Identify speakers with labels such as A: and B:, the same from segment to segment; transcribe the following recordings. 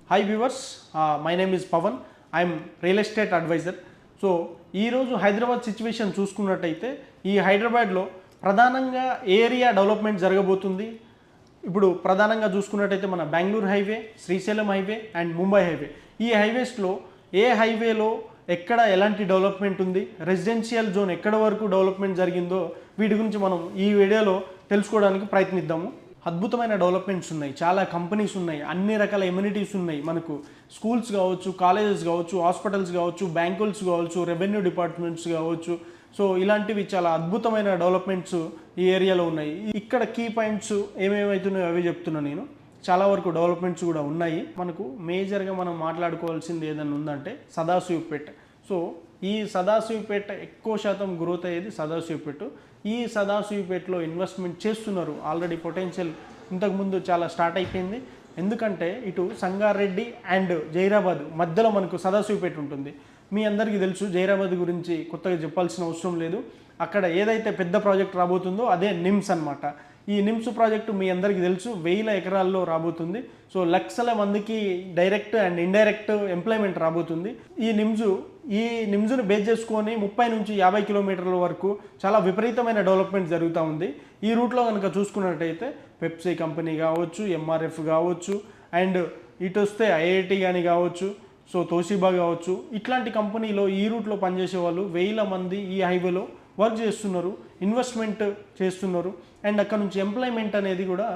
A: Hi viewers, my name is Pavan. I am real estate advisor. So ఈరోజు Hyderabad situation చూసుకున్నట్టయితే ఈ హైదరాబాద్లో ప్రధానంగా ఏరియా డెవలప్మెంట్ జరగబోతుంది. ఇప్పుడు ప్రధానంగా చూసుకున్నట్టయితే మన Bengaluru highway, Srisailam highway and Mumbai highway. ఈ హైవేస్లో ఏ హైవేలో ఎక్కడ ఎలాంటి డెవలప్మెంట్ ఉంది, రెసిడెన్షియల్ జోన్ ఎక్కడ వరకు డెవలప్మెంట్ జరిగిందో వీటి గురించి మనం ఈ వీడియోలో తెలుసుకోవడానికి ప్రయత్నిద్దాము. అద్భుతమైన డెవలప్మెంట్స్ ఉన్నాయి, చాలా కంపెనీస్ ఉన్నాయి, అన్ని రకాల ఎమ్యూనిటీస్ ఉన్నాయి. మనకు స్కూల్స్ కావచ్చు, కాలేజెస్ కావచ్చు, హాస్పిటల్స్ కావచ్చు, బ్యాంకుల్స్ కావచ్చు, రెవెన్యూ డిపార్ట్మెంట్స్ కావచ్చు. సో ఇలాంటివి చాలా అద్భుతమైన డెవలప్మెంట్స్ ఈ ఏరియాలో ఉన్నాయి. ఇక్కడ కీ పాయింట్స్ ఏమేమవుతున్నాయో అవి చెప్తున్నాను నేను. చాలా వరకు డెవలప్మెంట్స్ కూడా ఉన్నాయి. మనకు మేజర్గా మనం మాట్లాడుకోవాల్సింది ఏదైనా ఉందంటే సదాశివపేట. సో ఈ సదాశివపేట ఎక్కువ శాతం గ్రోత్ అయ్యేది సదాశివపేట. ఈ సదాశివపేటలో ఇన్వెస్ట్మెంట్ చేస్తున్నారు. ఆల్రెడీ పొటెన్షియల్ ఇంతకుముందు చాలా స్టార్ట్ అయిపోయింది. ఎందుకంటే ఇటు సంగారెడ్డి అండ్ జైరాబాద్ మధ్యలో మనకు సదాశివపేట ఉంటుంది. మీ అందరికీ తెలుసు, జైరాబాద్ గురించి కొత్తగా చెప్పాల్సిన అవసరం లేదు. అక్కడ ఏదైతే పెద్ద ప్రాజెక్ట్ రాబోతుందో అదే నిమ్స్ అన్నమాట. ఈ నిమ్స్ ప్రాజెక్టు మీ అందరికీ తెలుసు 1000 ఎకరాల్లో రాబోతుంది. సో లక్షల మందికి డైరెక్ట్ అండ్ ఇండైరెక్ట్ ఎంప్లాయ్మెంట్ రాబోతుంది. ఈ నిమ్స్ను బేస్ చేసుకొని 30 నుంచి 50 కిలోమీటర్ల వరకు చాలా విపరీతమైన డెవలప్మెంట్ జరుగుతూ ఉంది. ఈ రూట్లో కనుక చూసుకున్నట్టయితే పెప్సీ కంపెనీ కావచ్చు, ఎంఆర్ఎఫ్ కావచ్చు, అండ్ ఇటు వస్తే ఐఐటి కానీ కావచ్చు, సో తోషిబా కావచ్చు, ఇట్లాంటి కంపెనీలో ఈ రూట్లో పనిచేసే వాళ్ళు 1000 మంది ఈ హైవేలో వర్క్ చేస్తున్నారు, ఇన్వెస్ట్మెంట్ చేస్తున్నారు, అండ్ అక్కడ నుంచి ఎంప్లాయ్మెంట్ అనేది కూడా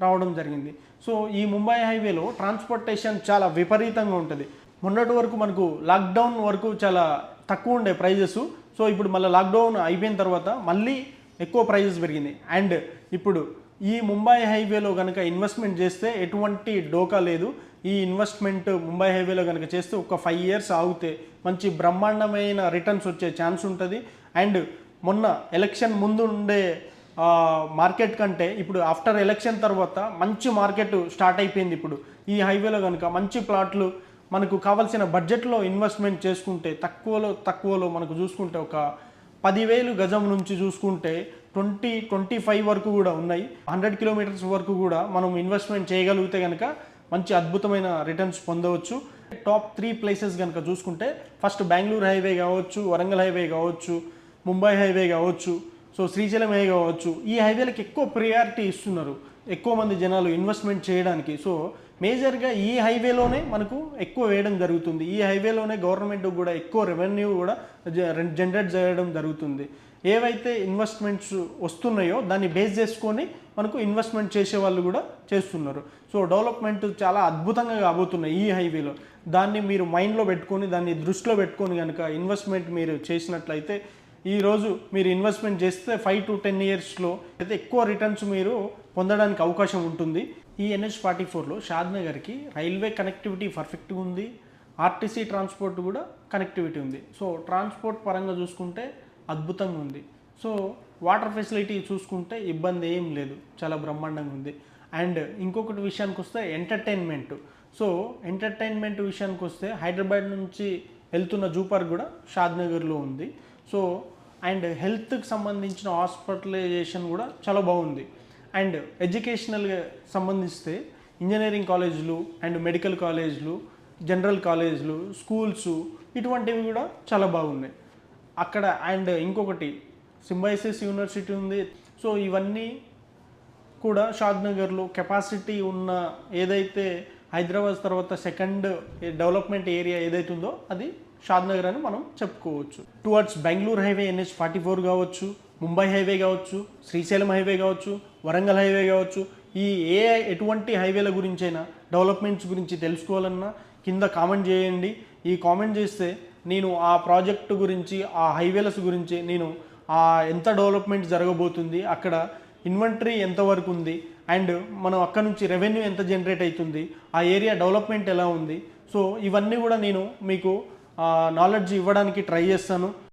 A: రావడం జరిగింది. సో ఈ ముంబై హైవేలో ట్రాన్స్పోర్టేషన్ చాలా విపరీతంగా ఉంటుంది. మొన్నటి వరకు మనకు లాక్డౌన్ వరకు చాలా తక్కువ ఉండే ప్రైజెస్. సో ఇప్పుడు మళ్ళీ లాక్డౌన్ అయిపోయిన తర్వాత మళ్ళీ ఎక్కువ ప్రైజెస్ పెరిగింది. అండ్ ఇప్పుడు ఈ ముంబై హైవేలో కనుక ఇన్వెస్ట్మెంట్ చేస్తే ఎటువంటి డోకా లేదు. ఈ ఇన్వెస్ట్మెంట్ ముంబై హైవేలో కనుక చేస్తే ఒక 5 years ఆగితే మంచి బ్రహ్మాండమైన రిటర్న్స్ వచ్చే ఛాన్స్ ఉంటుంది. అండ్ మొన్న ఎలక్షన్ ముందు ఉండే మార్కెట్ కంటే ఇప్పుడు ఆఫ్టర్ ఎలక్షన్ తర్వాత మంచి మార్కెట్ స్టార్ట్ అయిపోయింది. ఇప్పుడు ఈ హైవేలో కనుక మంచి ప్లాట్లు మనకు కావాల్సిన బడ్జెట్లో ఇన్వెస్ట్మెంట్ చేసుకుంటే తక్కువలో మనకు చూసుకుంటే ఒక 10,000 గజం నుంచి చూసుకుంటే 20-25 వరకు కూడా ఉన్నాయి. 100 కిలోమీటర్స్ వరకు కూడా మనం ఇన్వెస్ట్మెంట్ చేయగలిగితే కనుక మంచి అద్భుతమైన రిటర్న్స్ పొందవచ్చు. టాప్ 3 ప్లేసెస్ కనుక చూసుకుంటే ఫస్ట్ బెంగళూరు హైవే కావచ్చు, వరంగల్ హైవే కావచ్చు, ముంబై హైవే కావచ్చు, సో శ్రీశైలం హైవే కావచ్చు. ఈ హైవేలకు ఎక్కువ ప్రియారిటీ ఇస్తున్నారు ఎక్కువ మంది జనాలు ఇన్వెస్ట్మెంట్ చేయడానికి. సో మేజర్గా ఈ హైవేలోనే మనకు ఎక్కువ వేయడం జరుగుతుంది. ఈ హైవేలోనే గవర్నమెంట్ కూడా ఎక్కువ రెవెన్యూ కూడా జనరేట్ చేయడం జరుగుతుంది. ఏవైతే ఇన్వెస్ట్మెంట్స్ వస్తున్నాయో దాన్ని బేస్ చేసుకొని మనకు ఇన్వెస్ట్మెంట్ చేసే వాళ్ళు కూడా చేస్తున్నారు. సో డెవలప్మెంట్ చాలా అద్భుతంగా కాబోతున్నాయి ఈ హైవేలో. దాన్ని మీరు మైండ్లో పెట్టుకొని, దాన్ని దృష్టిలో పెట్టుకొని కనుక ఇన్వెస్ట్మెంట్ మీరు చేసినట్లయితే ఈరోజు మీరు ఇన్వెస్ట్మెంట్ చేస్తే 5 to 10 yearsలో అయితే ఎక్కువ రిటర్న్స్ మీరు పొందడానికి అవకాశం ఉంటుంది. ఈ NH44లో షాద్నగర్కి రైల్వే కనెక్టివిటీ పర్ఫెక్ట్గా ఉంది, ఆర్టీసీ ట్రాన్స్పోర్ట్ కూడా కనెక్టివిటీ ఉంది. సో ట్రాన్స్పోర్ట్ పరంగా చూసుకుంటే అద్భుతంగా ఉంది. సో వాటర్ ఫెసిలిటీ చూసుకుంటే ఇబ్బంది ఏం లేదు, చాలా బ్రహ్మాండంగా ఉంది. అండ్ ఇంకొకటి విషయానికి వస్తే ఎంటర్టైన్మెంట్. సో ఎంటర్టైన్మెంట్ విషయానికి వస్తే హైదరాబాద్ నుంచి వెళ్తున్న జూ పార్క్ కూడా షాద్నగర్లో ఉంది. సో అండ్ హెల్త్కి సంబంధించిన హాస్పిటలైజేషన్ కూడా చాలా బాగుంది. అండ్ ఎడ్యుకేషనల్గా సంబంధిస్తే ఇంజనీరింగ్ కాలేజీలు అండ్ మెడికల్ కాలేజీలు, జనరల్ కాలేజీలు, స్కూల్స్ ఇటువంటివి కూడా చాలా బాగున్నాయి అక్కడ. అండ్ ఇంకొకటి సింబైసిస్ యూనివర్సిటీ ఉంది. సో ఇవన్నీ కూడా షాద్నగర్లో కెపాసిటీ ఉన్న ఏదైతే హైదరాబాద్ తర్వాత సెకండ్ డెవలప్మెంట్ ఏరియా ఏదైతే ఉందో అది షాద్నగర్ అని మనం చెప్పుకోవచ్చు. టువర్డ్స్ బెంగళూరు హైవే NH44 కావచ్చు, ముంబై హైవే కావచ్చు, శ్రీశైలం హైవే కావచ్చు, వరంగల్ హైవే కావచ్చు, ఈ ఎటువంటి హైవేల గురించైనా డెవలప్మెంట్స్ గురించి తెలుసుకోవాలన్నా కింద కామెంట్ చేయండి. ఈ కామెంట్ చేస్తే నేను ఆ ప్రాజెక్టు గురించి, ఆ హైవేలస్ గురించి నేను ఎంత డెవలప్మెంట్ జరగబోతుంది, అక్కడ ఇన్వెంటరీ ఎంతవరకు ఉంది, అండ్ మనం అక్కడ నుంచి రెవెన్యూ ఎంత జనరేట్ అవుతుంది, ఆ ఏరియా డెవలప్మెంట్ ఎలా ఉంది, సో ఇవన్నీ కూడా నేను మీకు నాలెడ్జ్ ఇవ్వడానికి ట్రై చేస్తాను.